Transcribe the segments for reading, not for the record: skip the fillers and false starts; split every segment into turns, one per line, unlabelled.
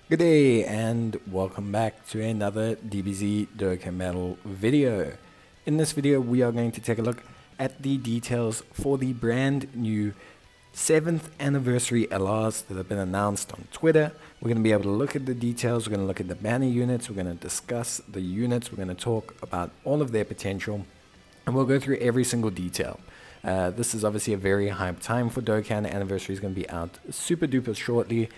Good day and welcome back to another Dbz Dokkan Metal video. In this video we are going to take a look at the details for the brand new 7th anniversary LRs that have been announced on Twitter. We're going to be able to look at the details, we're going to look at the banner units, we're going to discuss the units, we're going to talk about all of their potential, and we'll go through every single detail. This is obviously a very hyped time for Dokkan. The anniversary is going to be out super duper shortly.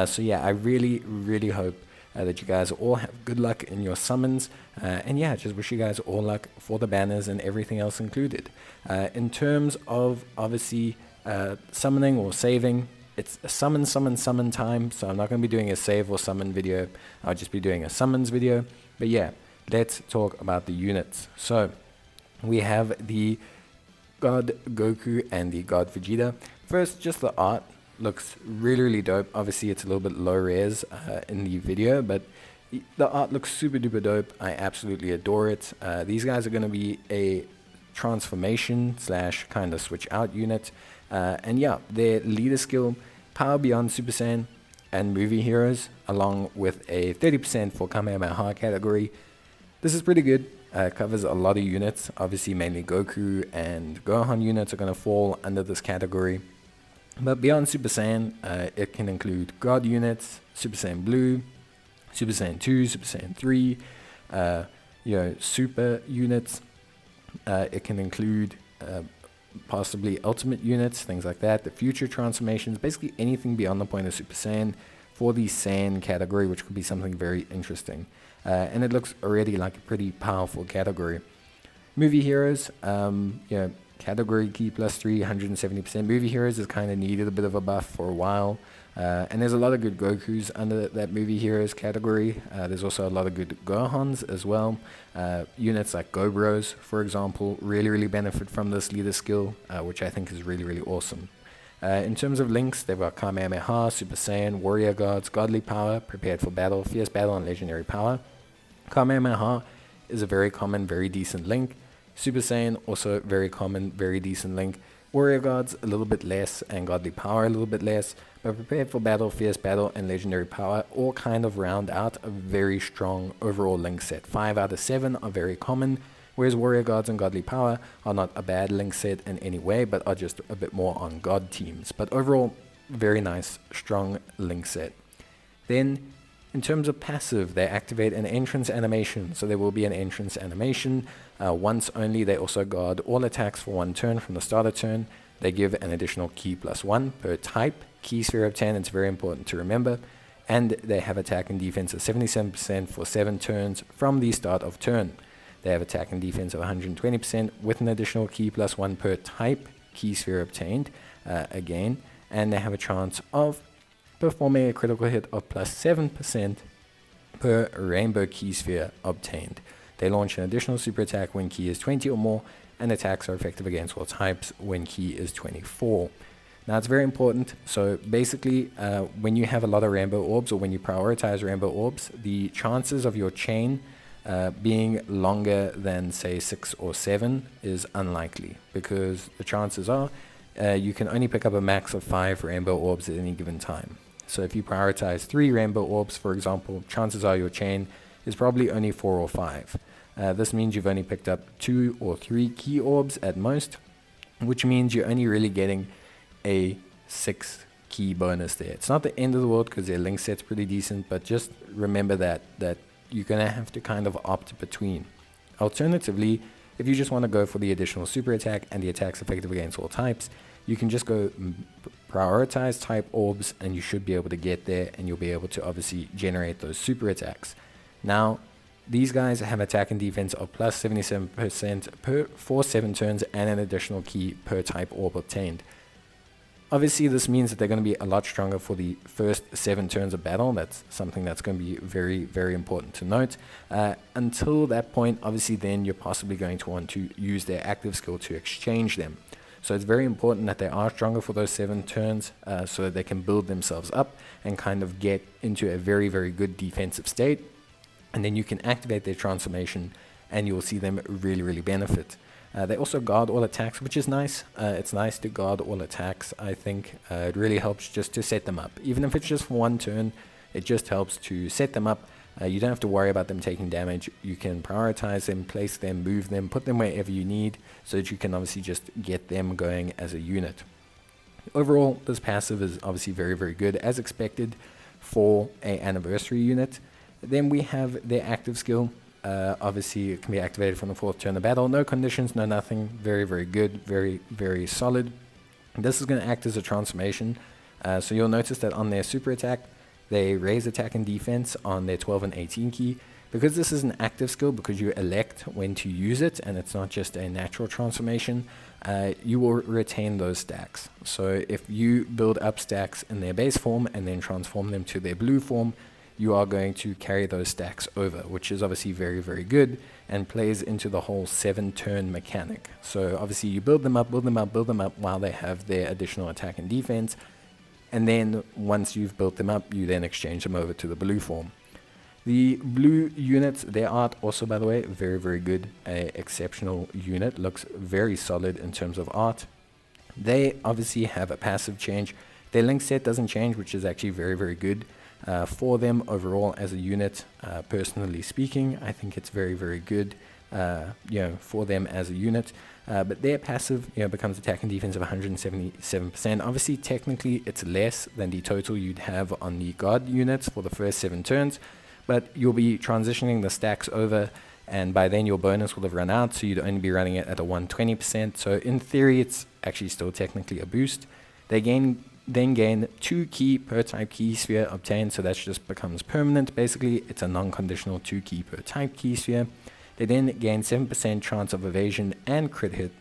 So yeah, I really hope that you guys all have good luck in your summons. And yeah, just wish you guys all luck for the banners and everything else included. In terms of obviously summoning or saving, it's a summon time. So I'm not going to be doing a save or summon video. I'll just be doing a summons video. But yeah, let's talk about the units. So we have the God Goku and the God Vegeta. First, just the art looks really dope. Obviously it's a little bit low res in the video, but the art looks super duper dope. I absolutely adore it. These guys are going to be a transformation slash kind of switch out unit, and yeah, their leader skill, power beyond Super Saiyan and movie heroes, along with a 30% for Kamehameha category. This is pretty good. Covers a lot of units. Obviously mainly Goku and Gohan units are going to fall under this category. But beyond Super Saiyan, it can include God units, Super Saiyan Blue, Super Saiyan 2, Super Saiyan 3, super units. It can include possibly ultimate units, things like that, the future transformations, basically anything beyond the point of Super Saiyan for the Saiyan category, which could be something very interesting. And it looks already like a pretty powerful category. Movie heroes, category key plus 3, 170%. Movie heroes has kind of needed a bit of a buff for a while. And there's a lot of good Gokus under that movie heroes category. There's also a lot of good Gohans as well. Units like Gobros, for example, really benefit from this leader skill, which I think is really awesome. In terms of links, they've got Kamehameha, Super Saiyan, Warrior Gods, Godly Power, Prepared for Battle, Fierce Battle, and Legendary Power. Kamehameha is a very common, very decent link. Super Saiyan, also very common, very decent link. Warrior Gods, a little bit less, and Godly Power, a little bit less. But Prepared for Battle, Fierce Battle, and Legendary Power all kind of round out a very strong overall link set. 5 out of 7 are very common, whereas Warrior Gods and Godly Power are not a bad link set in any way, but are just a bit more on God teams. But overall, very nice, strong link set. Then, in terms of passive, they activate an entrance animation. So there will be an entrance animation. Once only. They also guard all attacks for 1 turn from the start of turn. They give an additional key plus 1 per type. Key sphere of 10, it's very important to remember. And they have attack and defense of 77% for 7 turns from the start of turn. They have attack and defense of 120% with an additional key plus 1 per type. Key sphere obtained again. And they have a chance of performing a critical hit of plus 7% per rainbow key sphere obtained. They launch an additional super attack when key is 20 or more, and attacks are effective against all types when key is 24. Now it's very important. So basically, when you have a lot of rainbow orbs, or when you prioritize rainbow orbs, the chances of your chain being longer than say 6 or 7 is unlikely, because the chances are you can only pick up a max of 5 rainbow orbs at any given time. So if you prioritize 3 rainbow orbs, for example, chances are your chain is probably only 4 or 5. This means you've only picked up 2 or 3 key orbs at most, which means you're only really getting a 6 key bonus there. It's not the end of the world because their link set's pretty decent, but just remember that you're going to have to kind of opt between. Alternatively, if you just want to go for the additional super attack and the attack's effective against all types, you can just go prioritize type orbs and you should be able to get there, and you'll be able to obviously generate those super attacks. Now, these guys have attack and defense of plus 77% for 7 turns and an additional key per type orb obtained. Obviously, this means that they're going to be a lot stronger for the first 7 turns of battle. That's something that's going to be very important to note. Until that point, obviously, then you're possibly going to want to use their active skill to exchange them. So it's very important that they are stronger for those 7 turns so that they can build themselves up and kind of get into a very good defensive state. And then you can activate their transformation and you'll see them really benefit. They also guard all attacks, which is nice. It's nice to guard all attacks, I think. It really helps just to set them up. Even if it's just for 1 turn, It just helps to set them up. You don't have to worry about them taking damage. You can prioritize them, place them, move them, put them wherever you need, so that you can obviously just get them going as a unit. Overall, this passive is obviously very, very good, as expected for a anniversary unit. Then we have their active skill. Obviously, it can be activated from the 4th turn of battle. No conditions, no nothing. Very, very good. Very, very solid. This is going to act as a transformation. So you'll notice that on their super attack, they raise attack and defense on their 12 and 18 key. Because this is an active skill, because you elect when to use it, and it's not just a natural transformation, you will retain those stacks. So if you build up stacks in their base form and then transform them to their blue form, you are going to carry those stacks over, which is obviously very, very good and plays into the whole 7-turn mechanic. So obviously you build them up, build them up, build them up while they have their additional attack and defense. And then once you've built them up, you then exchange them over to the blue form. The blue units, their art also, by the way, very, very good. Exceptional unit, looks very solid in terms of art. They obviously have a passive change. Their link set doesn't change, which is actually very, very good for them overall as a unit. Personally speaking, I think it's very, very good for them as a unit. But their passive becomes attack and defense of 177%. Obviously, technically, it's less than the total you'd have on the God units for the first 7 turns. But you'll be transitioning the stacks over, and by then your bonus will have run out, so you'd only be running it at a 120%. So in theory, it's actually still technically a boost. They then gain 2 key per type key sphere obtained, so that just becomes permanent. Basically, it's a non-conditional 2 key per type key sphere. They then gain 7% chance of evasion and crit hit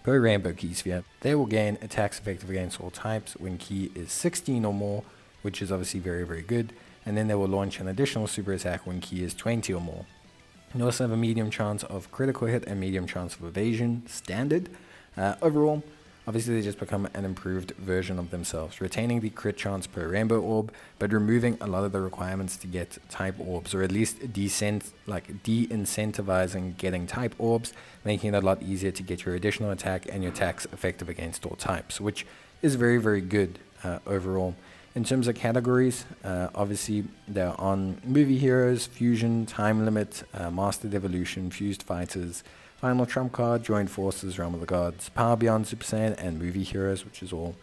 per rainbow key sphere. They will gain attacks effective against all types when key is 16 or more, which is obviously very, very good. And then they will launch an additional super attack when key is 20 or more. You also have a medium chance of critical hit and medium chance of evasion standard. Overall, obviously they just become an improved version of themselves, retaining the crit chance per rainbow orb, but removing a lot of the requirements to get type orbs, or at least de-incentivizing getting type orbs, making it a lot easier to get your additional attack and your attacks effective against all types, which is very, very good overall. In terms of categories, obviously they're on Movie Heroes, Fusion, Time Limit, Mastered Evolution, Fused Fighters, Final Trump Card, Joined Forces, Realm of the Gods, Power Beyond Super Saiyan, and Movie Heroes, which is all,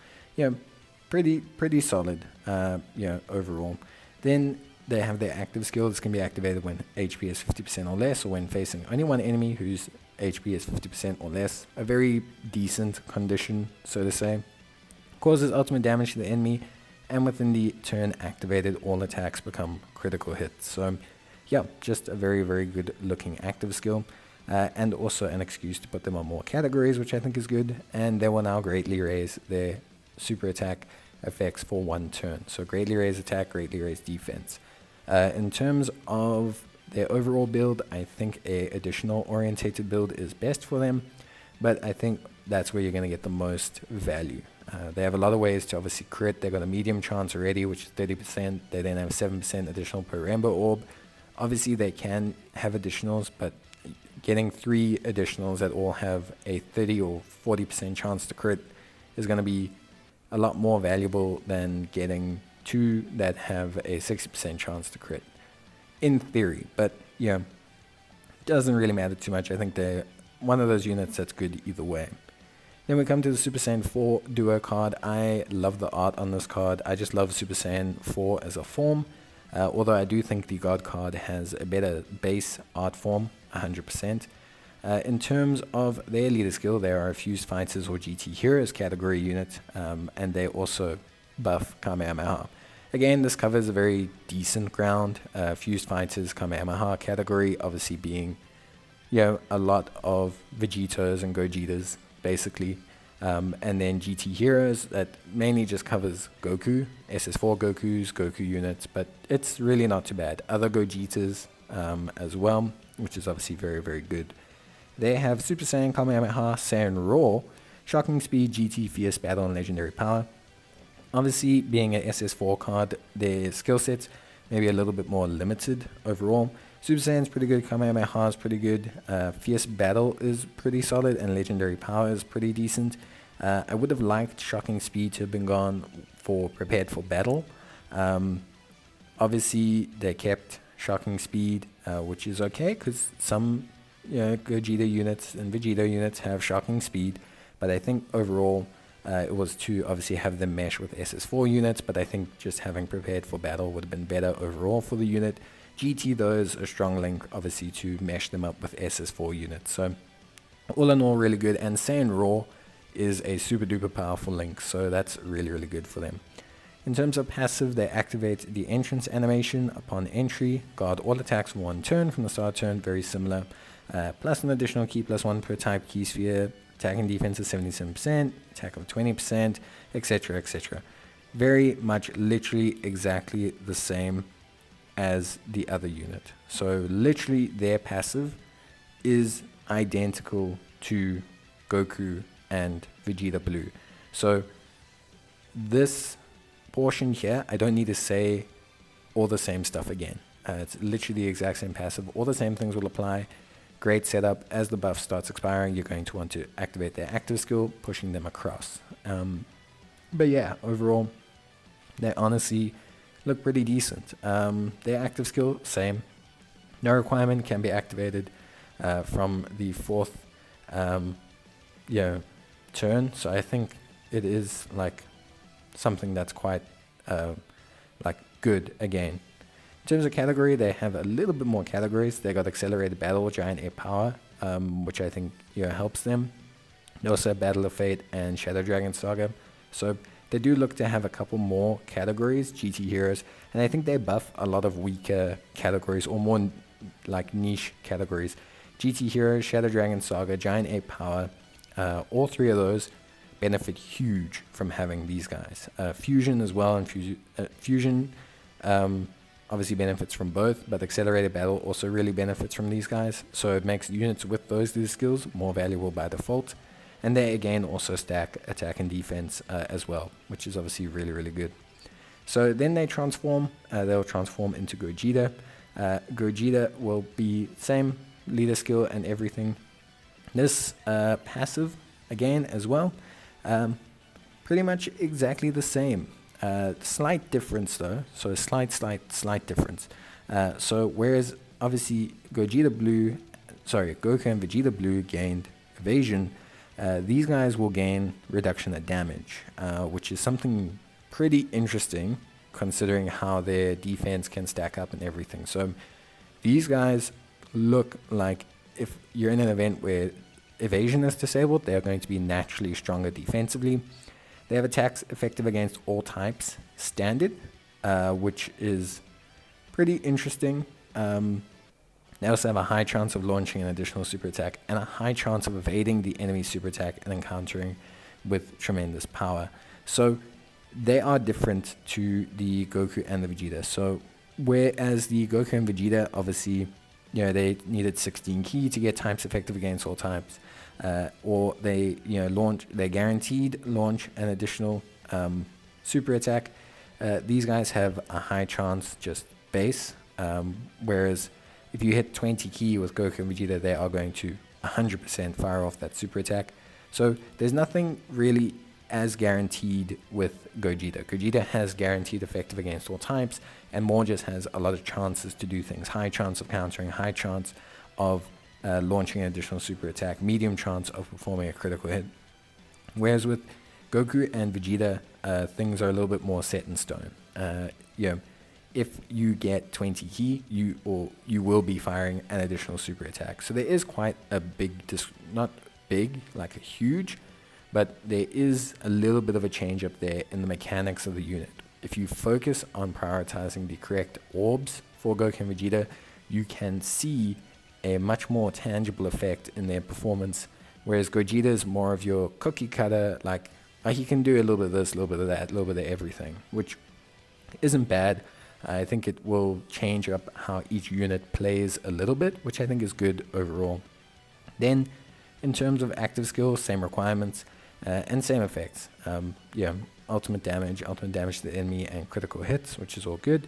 pretty solid, overall. Then they have their active skill. This can be activated when HP is 50% or less, or when facing only one enemy whose HP is 50% or less. A very decent condition, so to say. Causes ultimate damage to the enemy, and within the turn activated, all attacks become critical hits. So, just a very, very good looking active skill. And also an excuse to put them on more categories, which I think is good. And they will now greatly raise their super attack effects for 1 turn. So greatly raise attack, greatly raise defense. In terms of their overall build, I think a additional orientated build is best for them. But I think that's where you're going to get the most value. They have a lot of ways to obviously crit. They've got a medium chance already, which is 30%. They then have 7% additional per rainbow orb. Obviously, they can have additionals, but getting 3 additionals that all have a 30 or 40% chance to crit is going to be a lot more valuable than getting 2 that have a 60% chance to crit, in theory. But, doesn't really matter too much. I think they're one of those units that's good either way. Then we come to the Super Saiyan 4 Duo card. I love the art on this card. I just love Super Saiyan 4 as a form. Although I do think the God card has a better base art form, 100%. In terms of their leader skill, they are a Fused Fighters or GT Heroes category unit, and they also buff Kamehameha. Again, this covers a very decent ground. Fused Fighters, Kamehameha category, obviously being, a lot of Vegetas and Gogetas, basically. And then GT Heroes, that mainly just covers Goku, SS4 Gokus, Goku units, but it's really not too bad. Other Gogetas as well, which is obviously very, very good. They have Super Saiyan, Kamehameha, Saiyan Raw, Shocking Speed, GT, Fierce Battle, and Legendary Power. Obviously, being an SS4 card, their skill sets maybe a little bit more limited overall. Super Saiyan's pretty good, Kamehameha is pretty good, Fierce Battle is pretty solid, and Legendary Power is pretty decent. I would have liked Shocking Speed to have been gone for Prepared for Battle. Obviously, they kept shocking speed, which is okay because some Gogeta units and Vegeta units have shocking speed, but I think overall it was to obviously have them mesh with SS4 units, but I think just having prepared for battle would have been better overall for the unit. GT though is a strong link obviously to mesh them up with SS4 units, so all in all really good. And Saiyan Raw is a super duper powerful link, so that's really really good for them. In terms of passive, they activate the entrance animation upon entry, guard all attacks for 1 turn from the start turn, very similar, plus an additional key +1 per type key sphere, attack and defense is 77%, attack of 20%, etc, etc. Very much literally exactly the same as the other unit. So literally their passive is identical to Goku and Vegeta Blue. So this portion here, I don't need to say all the same stuff again. It's literally the exact same passive. All the same things will apply. Great setup. As the buff starts expiring, you're going to want to activate their active skill, pushing them across. But yeah, overall, they honestly look pretty decent. Their active skill, same. No requirement, can be activated from the 4th turn. So I think it is like something that's quite like good again. In terms of category, they have a little bit more categories. They got Accelerated Battle, Giant Air Power, which I think helps them. They also have Battle of Fate and Shadow Dragon Saga. So they do look to have a couple more categories, GT Heroes, and I think they buff a lot of weaker categories or more like niche categories. GT Heroes, Shadow Dragon Saga, Giant Ape Power, all 3 of those benefit huge from having these guys. Fusion as well, and Fusion obviously benefits from both, but Accelerated Battle also really benefits from these guys, so it makes units with those 2 skills more valuable by default. And they again also stack attack and defense as well, which is obviously really really good. So then they transform, they'll transform into Gogeta. Gogeta will be same leader skill and everything. This passive again as well, pretty much exactly the same. Slight difference though, so a slight difference. So whereas obviously Goku and Vegeta Blue gained evasion, these guys will gain reduction of damage, which is something pretty interesting considering how their defense can stack up and everything. So these guys look like if you're in an event where evasion is disabled, they are going to be naturally stronger defensively. They have attacks effective against all types, standard, which is pretty interesting. They also have a high chance of launching an additional super attack and a high chance of evading the enemy's super attack and encountering with tremendous power. So they are different to the Goku and the Vegeta. So whereas the Goku and Vegeta, obviously, they needed 16 key to get types effective against all types, or they they guaranteed launch an additional super attack. These guys have a high chance just base, whereas if you hit 20 key with Goku and Vegeta, they are going to 100% fire off that super attack. So there's nothing really as guaranteed with Gogeta. Gogeta has guaranteed effective against all types, and more just has a lot of chances to do things. High chance of countering, high chance of launching an additional super attack, medium chance of performing a critical hit. Whereas with Goku and Vegeta, things are a little bit more set in stone. If you get 20 key, you will be firing an additional super attack. So there is quite a big, not big, like a huge, but there is a little bit of a change up there in the mechanics of the unit. If you focus on prioritizing the correct orbs for Goku and Vegeta, you can see a much more tangible effect in their performance, whereas Gogeta is more of your cookie cutter, like he can do a little bit of this, a little bit of that, a little bit of everything, which isn't bad. I think it will change up how each unit plays a little bit, which I think is good overall. Then, in terms of active skills, same requirements and same effects. Ultimate damage to the enemy, and critical hits, which is all good.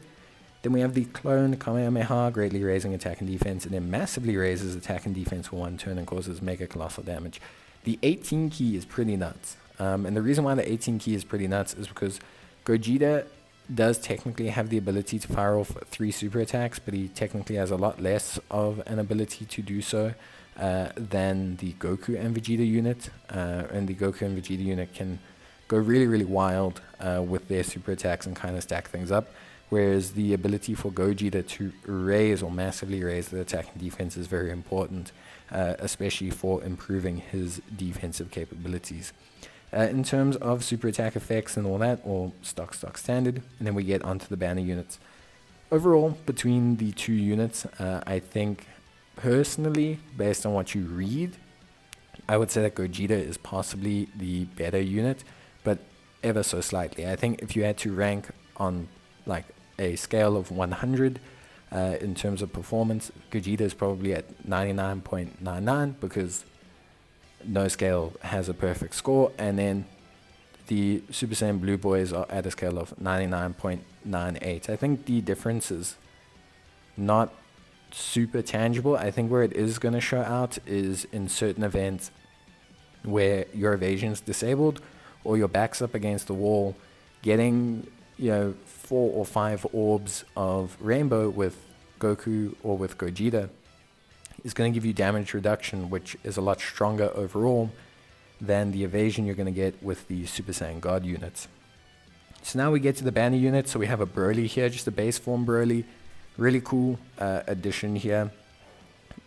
Then we have the clone Kamehameha, greatly raising attack and defense, and then massively raises attack and defense for 1 turn and causes mega colossal damage. The 18 key is pretty nuts. And the reason why the 18 key is pretty nuts is because Gogeta does technically have the ability to fire off 3 super attacks, but he technically has a lot less of an ability to do so than the Goku and Vegeta unit. And the Goku and Vegeta unit can go really, really wild with their super attacks and kind of stack things up. Whereas the ability for Gogeta to raise or massively raise the attack and defense is very important, especially for improving his defensive capabilities. In terms of super attack effects and all that, or stock standard, and then we get onto the banner units. Overall, between the two units, I think personally, based on what you read, I would say that Gogeta is possibly the better unit, but ever so slightly. I think if you had to rank on like a scale of 100 in terms of performance, Gogeta is probably at 99.99 because no scale has a perfect score, and then the Super Saiyan Blue Boys are at a scale of 99.98. I think the difference is not super tangible. I think where it is going to show out is in certain events where your evasion's disabled or your back's up against the wall, getting 4 or 5 orbs of rainbow with Goku or with Gogeta is going to give you damage reduction, which is a lot stronger overall than the evasion you're going to get with the Super Saiyan God units. So now we get to the banner unit. So we have a Broly here, just a base form Broly. Really cool addition here.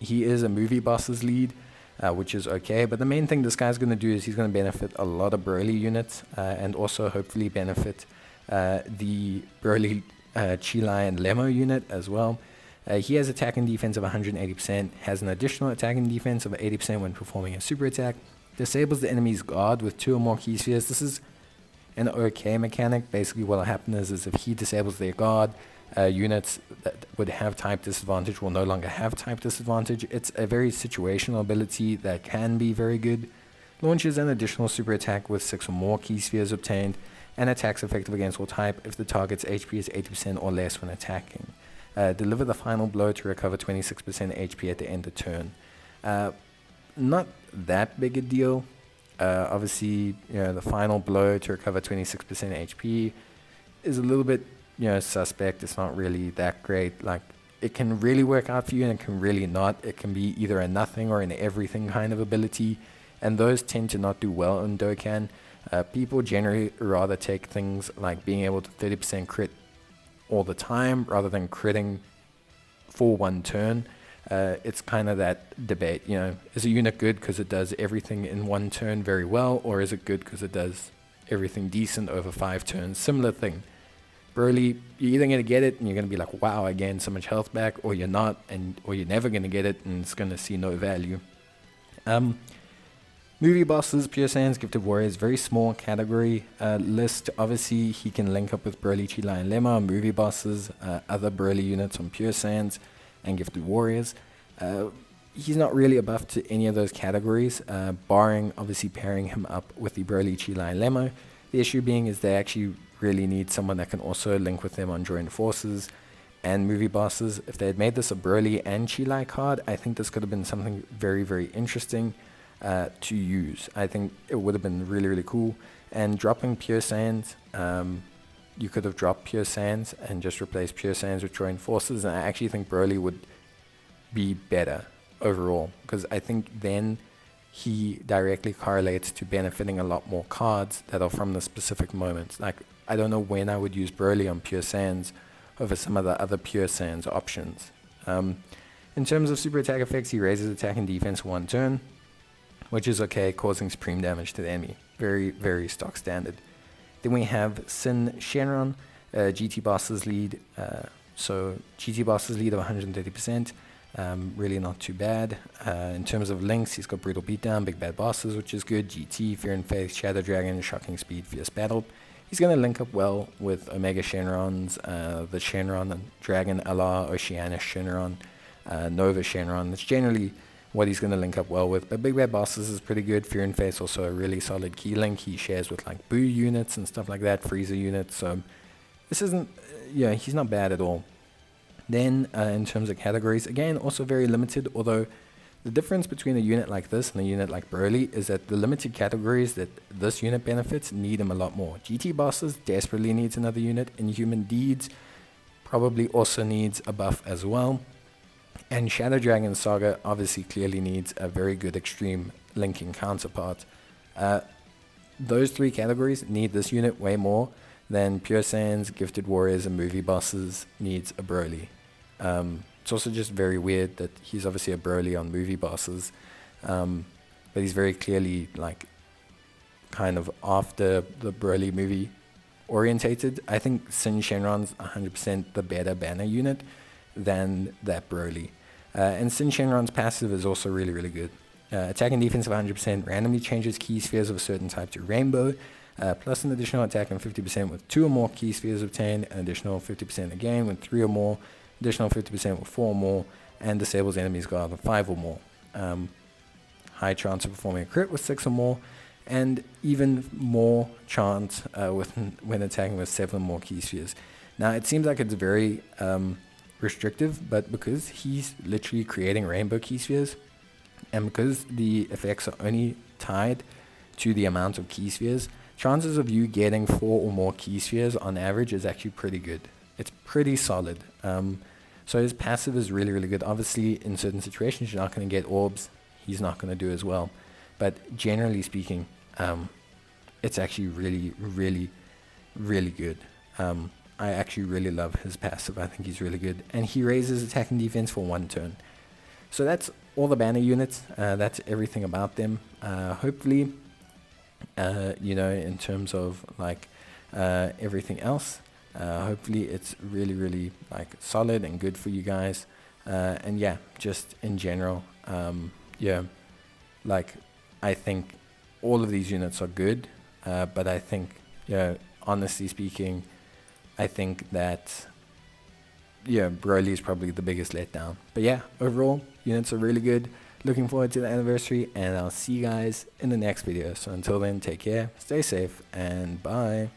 He is a movie boss's lead, which is okay. But the main thing this guy's going to do is he's going to benefit a lot of Broly units and also hopefully benefit the Broly Chilai and Lemo unit as well. He has attack and defense of 180%, has an additional attack and defense of 80% when performing a super attack, disables the enemy's guard with 2 or more key spheres. This is an okay mechanic. Basically what will happen is if he disables their guard, units that would have type disadvantage will no longer have type disadvantage. It's a very situational ability that can be very good. Launches an additional super attack with 6 or more key spheres obtained, and attacks effective against all type if the target's HP is 80% or less when attacking. Deliver the final blow to recover 26% HP at the end of turn. Not that big a deal. Obviously, the final blow to recover 26% HP is a little bit, suspect. It's not really that great. Like, it can really work out for you and it can really not. It can be either a nothing or an everything kind of ability, and those tend to not do well in Dokkan. People generally rather take things like being able to 30% crit all the time rather than critting for one turn. It's kind of that debate, is a unit good because it does everything in one turn very well, or is it good because it does everything decent over 5 turns? Similar thing. Broly, you're either going to get it and you're going to be like, wow, I gained so much health back, or you're not, or you're never going to get it and it's going to see no value. Movie bosses, Pure Saiyans, Gifted Warriors, very small category list. Obviously, he can link up with Broly, Chilai, and Lemma, movie bosses, other Broly units on Pure Saiyans, and Gifted Warriors. He's not really a buff to any of those categories, barring obviously pairing him up with the Broly, Chilai, and Lemma. The issue being is they actually really need someone that can also link with them on Joint Forces and movie bosses. If they had made this a Broly and Chilai card, I think this could have been something very, very interesting to use. I think it would have been really, really cool. And dropping Pure Saiyans, you could have dropped Pure Saiyans and just replaced Pure Saiyans with Joint Forces, and I actually think Broly would be better overall, because I think then he directly correlates to benefiting a lot more cards that are from the specific moments. Like, I don't know when I would use Broly on Pure Saiyans over some of the other Pure Saiyans options. In terms of super attack effects, he raises attack and defense 1 turn, which is okay, causing supreme damage to the enemy. Very, very stock standard. Then we have Syn Shenron, GT Boss's lead. So GT Boss's lead of 130%, really not too bad. In terms of links, he's got Brutal Beatdown, Big Bad Bosses, which is good, GT, Fear and Faith, Shadow Dragon, Shocking Speed, Fierce Battle. He's going to link up well with Omega Shenrons, the Shenron and Dragon Allah, Oceania Shenron, Nova Shenron. That's generally what he's going to link up well with. But Big Bad Bosses is pretty good. Fear and Face also a really solid key link. He shares with like Boo units and stuff like that, Frieza units. So this isn't, he's not bad at all. Then in terms of categories, again, also very limited, although The difference between a unit like this and a unit like Broly is that the limited categories that this unit benefits need him a lot more. GT Bosses desperately needs another unit. Inhuman Deeds probably also needs a buff as well. And Shadow Dragon Saga obviously clearly needs a very good extreme linking counterpart. Those three categories need this unit way more than Pure Saiyans, Gifted Warriors, and Movie Bosses needs a Broly. It's also just very weird that he's obviously a Broly on Movie Bosses, but he's very clearly like kind of after the Broly movie orientated. I think Syn Shenron's 100% the better banner unit than that Broly. And Syn Shenron's passive is also really, really good. Attack and defense of 100% randomly changes key spheres of a certain type to rainbow, plus an additional attack and 50% with 2 or more key spheres obtained, an additional 50% again with 3 or more, additional 50% with 4 or more, and disables enemies guard with 5 or more. High chance of performing a crit with 6 or more, and even more chance when attacking with 7 or more key spheres. Now it seems like it's very restrictive, but because he's literally creating rainbow key spheres, and because the effects are only tied to the amount of key spheres, chances of you getting 4 or more key spheres on average is actually pretty good. It's pretty solid. So his passive is really, really good. Obviously, in certain situations, you're not going to get orbs. He's not going to do as well. But generally speaking, it's actually really, really, really good. I actually really love his passive. I think he's really good. And he raises attack and defense for 1 turn. So that's all the banner units. That's everything about them. Hopefully, in terms of like everything else, hopefully it's really, really like solid and good for you guys. And yeah, just in general, like I think all of these units are good. But I think, honestly speaking, I think that Broly is probably the biggest letdown. But yeah, overall, units are really good. Looking forward to the anniversary, and I'll see you guys in the next video. So until then, take care, stay safe, and bye.